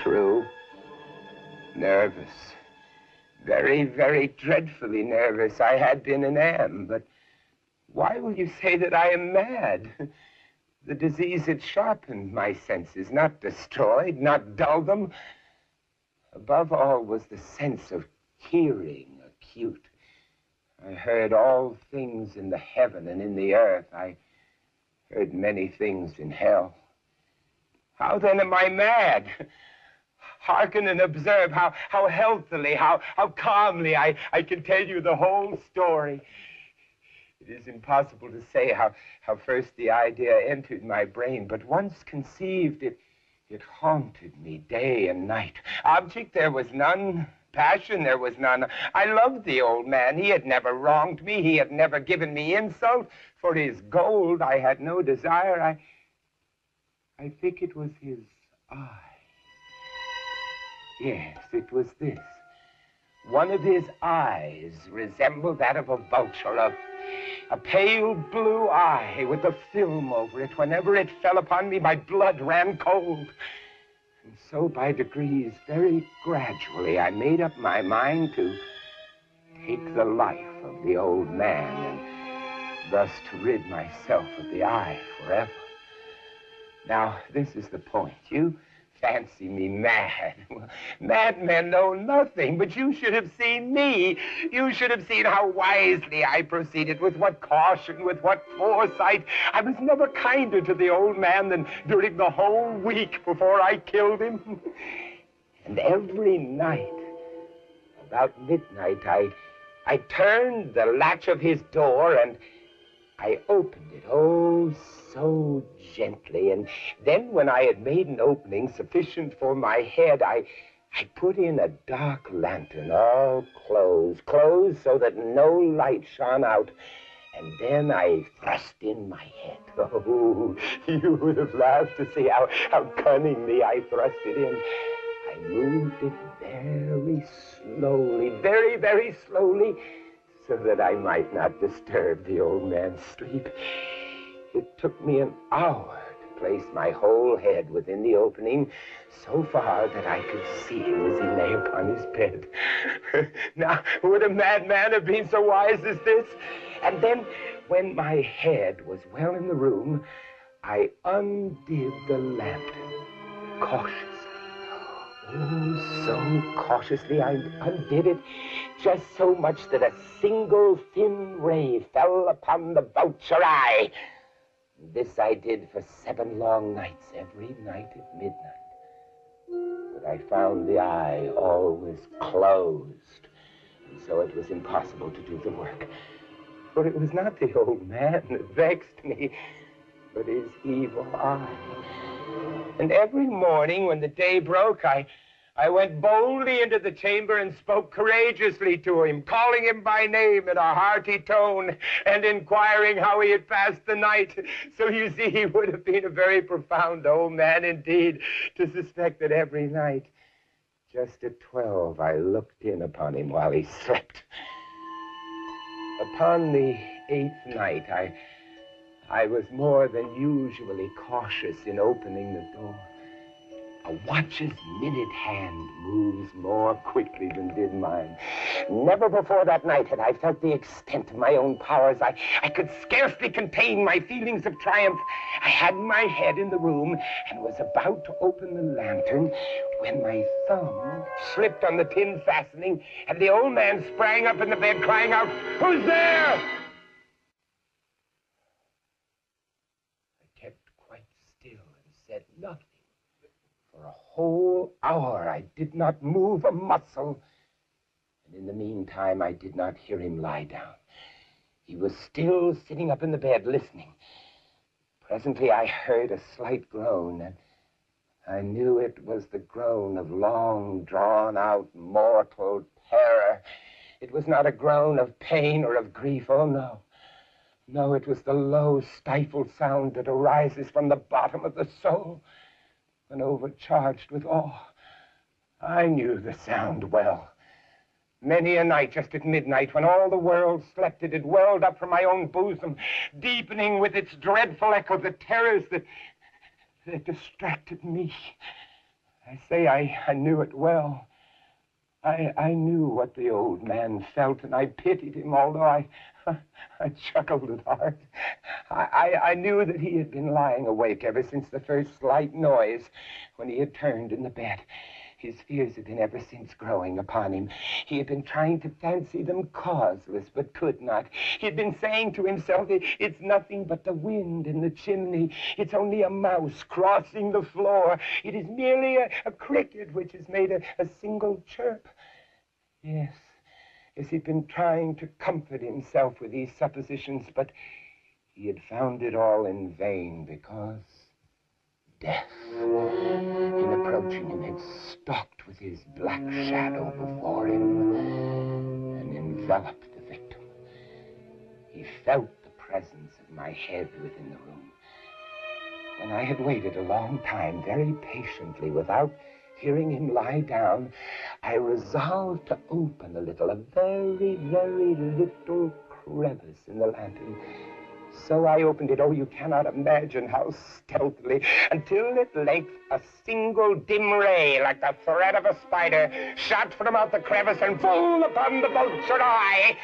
True. Nervous. Very, very dreadfully nervous. I had been and am, but why will you say that I am mad? The disease had sharpened my senses, not destroyed, not dulled them. Above all was the sense of hearing acute. I heard all things in the heaven and in the earth. I heard many things in hell. How then am I mad? Hearken and observe how healthily, how calmly I can tell you the whole story. It is impossible to say how first the idea entered my brain, but once conceived, it haunted me day and night. Object there was none, passion there was none. I loved the old man. He had never wronged me. He had never given me insult. For his gold I had no desire. I think it was his eye. Yes, it was this. One of his eyes resembled that of a vulture, a pale blue eye with a film over it. Whenever it fell upon me, my blood ran cold. And so by degrees, very gradually, I made up my mind to take the life of the old man and thus to rid myself of the eye forever. Now, this is the point. You fancy me mad. Well, madmen know nothing, but you should have seen me. You should have seen how wisely I proceeded, with what caution, with what foresight. I was never kinder to the old man than during the whole week before I killed him. And every night, about midnight, I turned the latch of his door and I opened it, oh, so gently. And then when I had made an opening sufficient for my head, I put in a dark lantern, all closed so that no light shone out. And then I thrust in my head. Oh, you would have laughed to see how cunningly I thrust it in. I moved it very slowly, very, very slowly, so that I might not disturb the old man's sleep. It took me an hour to place my whole head within the opening, so far that I could see him as he lay upon his bed. Now, would a madman have been so wise as this? And then, when my head was well in the room, I undid the lantern cautiously. Oh, so cautiously I undid it, just so much that a single thin ray fell upon the vulture eye. This I did for 7 long nights, every night at midnight. But I found the eye always closed, and so it was impossible to do the work. For it was not the old man that vexed me, but his evil eye. And every morning when the day broke, I went boldly into the chamber and spoke courageously to him, calling him by name in a hearty tone and inquiring how he had passed the night. So you see, he would have been a very profound old man indeed to suspect that every night, just at 12, I looked in upon him while he slept. Upon the 8th night, I was more than usually cautious in opening the door. A watch's minute hand moves more quickly than did mine. Never before that night had I felt the extent of my own powers. I could scarcely contain my feelings of triumph. I had my head in the room and was about to open the lantern when my thumb slipped on the tin fastening and the old man sprang up in the bed crying out, "Who's there?" I kept quite still and said nothing. For a whole hour, I did not move a muscle. And in the meantime, I did not hear him lie down. He was still sitting up in the bed, listening. Presently, I heard a slight groan, and I knew it was the groan of long, drawn-out, mortal terror. It was not a groan of pain or of grief. Oh, no. No, it was the low, stifled sound that arises from the bottom of the soul. When overcharged with awe, I knew the sound well. Many a night, just at midnight, when all the world slept, it had welled up from my own bosom, deepening with its dreadful echo the terrors that distracted me. I say I knew it well. I knew what the old man felt, and I pitied him, although I chuckled at heart. I knew that he had been lying awake ever since the first slight noise when he had turned in the bed. His fears had been ever since growing upon him. He had been trying to fancy them causeless, but could not. He had been saying to himself, it's nothing but the wind in the chimney. It's only a mouse crossing the floor. It is merely a cricket which has made a single chirp. Yes, he'd been trying to comfort himself with these suppositions, but he had found it all in vain, because death, in approaching him, had stalked with his black shadow before him and enveloped the victim. He felt the presence of my head within the room. When I had waited a long time, very patiently, without hearing him lie down, I resolved to open a very, very little crevice in the lantern. So I opened it, oh, you cannot imagine how stealthily, until at length a single dim ray, like the thread of a spider, shot from out the crevice and full upon the vulture eye.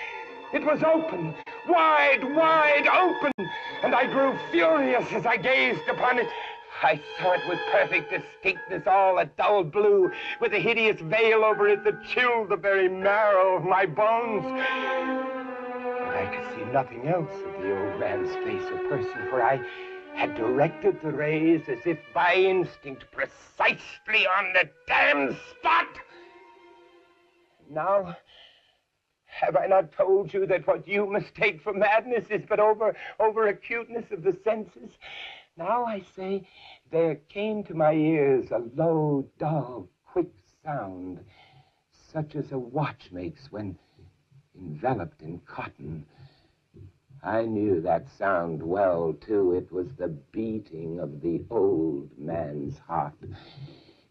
It was open, wide, wide open, and I grew furious as I gazed upon it. I saw it with perfect distinctness, all a dull blue, with a hideous veil over it that chilled the very marrow of my bones. But I could see nothing else of the old man's face or person, for I had directed the rays as if by instinct precisely on the damned spot. Now, have I not told you that what you mistake for madness is but over-acuteness of the senses? Now I say, there came to my ears a low, dull, quick sound, such as a watch makes when enveloped in cotton. I knew that sound well, too. It was the beating of the old man's heart.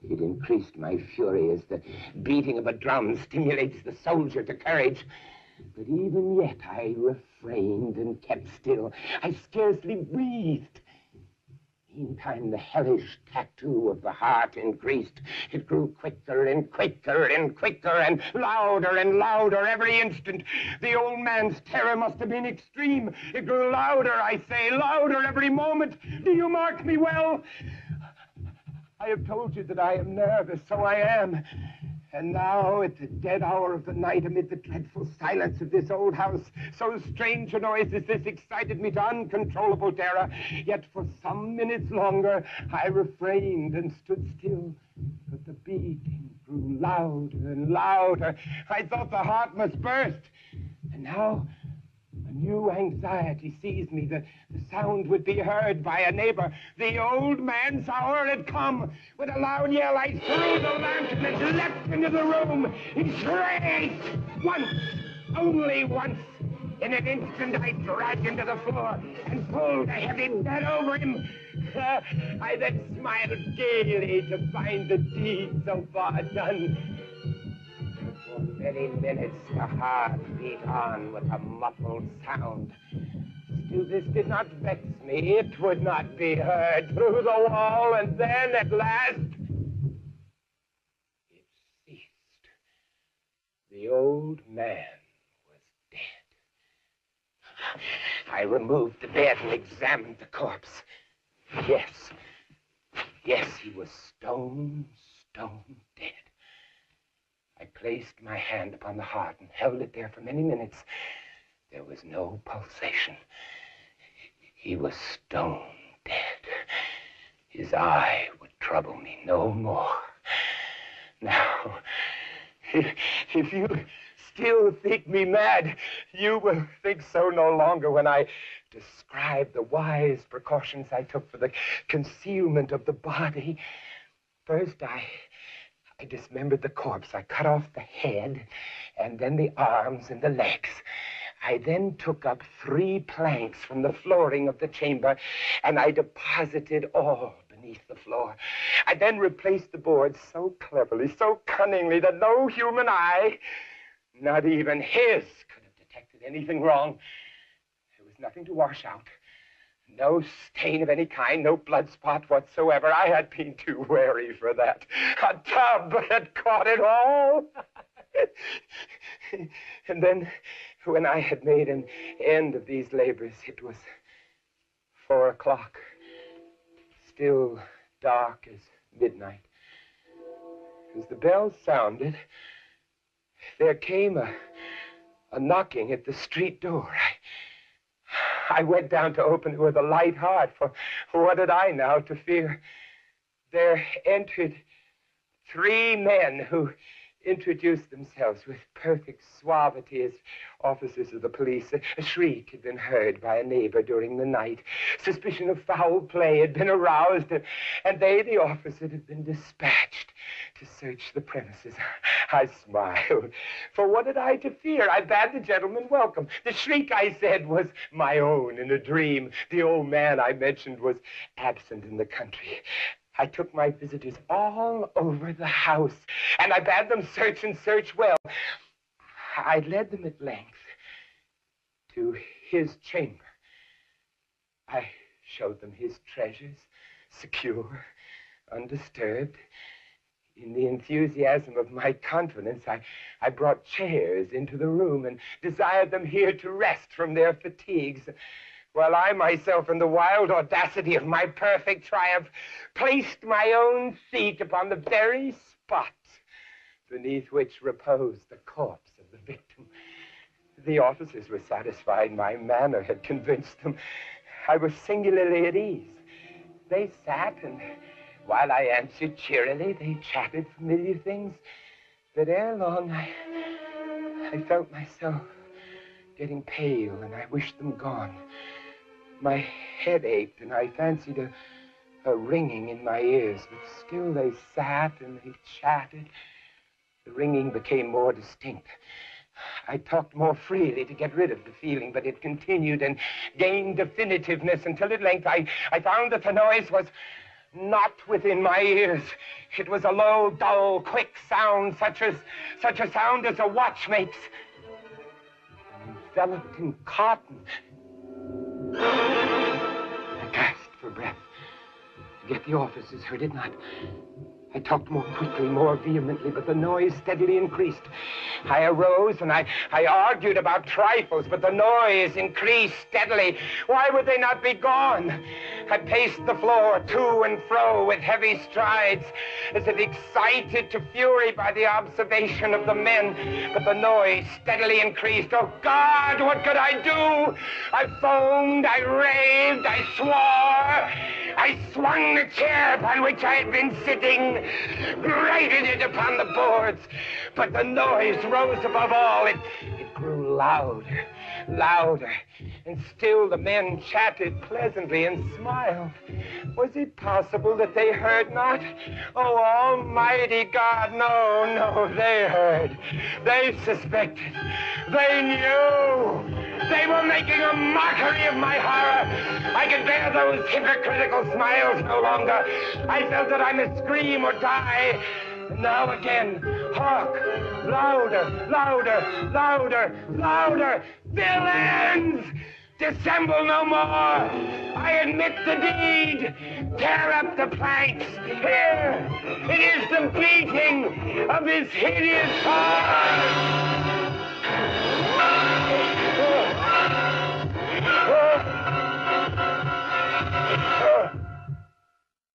It increased my fury as the beating of a drum stimulates the soldier to courage. But even yet I refrained and kept still. I scarcely breathed. Meantime, the hellish tattoo of the heart increased. It grew quicker and quicker and quicker and louder every instant. The old man's terror must have been extreme. It grew louder, I say, louder every moment. Do you mark me well? I have told you that I am nervous, so I am. And now, at the dead hour of the night, amid the dreadful silence of this old house, so strange a noise as this excited me to uncontrollable terror. Yet for some minutes longer, I refrained and stood still. But the beating grew louder and louder. I thought the heart must burst. And now, a new anxiety seized me. The sound would be heard by a neighbor. The old man's hour had come. With a loud yell, I threw the lantern and leapt into the room. He shrieked once, only once. In an instant, I dragged him to the floor and pulled a heavy bed over him. I then smiled gaily to find the deed so far done. For many minutes, the heart beat on with a muffled sound. Still, this did not vex me. It would not be heard through the wall, and then, at last, it ceased. The old man was dead. I removed the bed and examined the corpse. Yes, he was stone dead. I placed my hand upon the heart and held it there for many minutes. There was no pulsation. He was stone dead. His eye would trouble me no more. Now, if you still think me mad, you will think so no longer when I describe the wise precautions I took for the concealment of the body. First, I dismembered the corpse. I cut off the head, and then the arms and the legs. I then took up 3 planks from the flooring of the chamber, and I deposited all beneath the floor. I then replaced the boards so cleverly, so cunningly, that no human eye, not even his, could have detected anything wrong. There was nothing to wash out, No stain of any kind, no blood spot whatsoever. I had been too wary for that. A tub had caught it all. And then, when I had made an end of these labors, it was 4 o'clock, still dark as midnight. As the bell sounded, there came a knocking at the street door. I went down to open it with a light heart, for what had I now to fear? There entered 3 men who introduced themselves with perfect suavity as officers of the police. A shriek had been heard by a neighbor during the night. Suspicion of foul play had been aroused, and they, the officers, had been dispatched to search the premises. I smiled, for what had I to fear? I bade the gentleman welcome. The shriek, I said, was my own in a dream. The old man I mentioned was absent in the country. I took my visitors all over the house, and I bade them search and search well. I led them at length to his chamber. I showed them his treasures, secure, undisturbed. In the enthusiasm of my confidence, I brought chairs into the room and desired them here to rest from their fatigues, while I myself, in the wild audacity of my perfect triumph, placed my own seat upon the very spot beneath which reposed the corpse of the victim. The officers were satisfied my manner had convinced them. I was singularly at ease. They sat, and while I answered cheerily, they chatted familiar things. But ere long, I felt myself getting pale, and I wished them gone. My head ached, and I fancied a ringing in my ears, but still they sat and they chatted. The ringing became more distinct. I talked more freely to get rid of the feeling, but it continued and gained definitiveness until at length I found that the noise was not within my ears. It was a low, dull, quick sound, such a sound as a watch makes, enveloped in cotton. I gasped for breath, yet the officers heard it not. I talked more quickly, more vehemently, but the noise steadily increased. I arose and I argued about trifles, but the noise increased steadily. Why would they not be gone? I paced the floor to and fro with heavy strides, as if excited to fury by the observation of the men, but the noise steadily increased. Oh, God, what could I do? I foamed, I raved, I swore. I swung the chair upon which I had been sitting, grated it upon the boards, but the noise rose above all. It grew louder, louder, and still the men chatted pleasantly and smiled. Was it possible that they heard not? Oh, Almighty God, no, they heard. They suspected. They knew. They were making a mockery of my horror. I could bear those hypocritical smiles no longer. I felt that I must scream or die. And now again, hark, louder, louder, louder, louder. Villains! Dissemble no more. I admit the deed. Tear up the planks. Here, it is the beating of his hideous heart.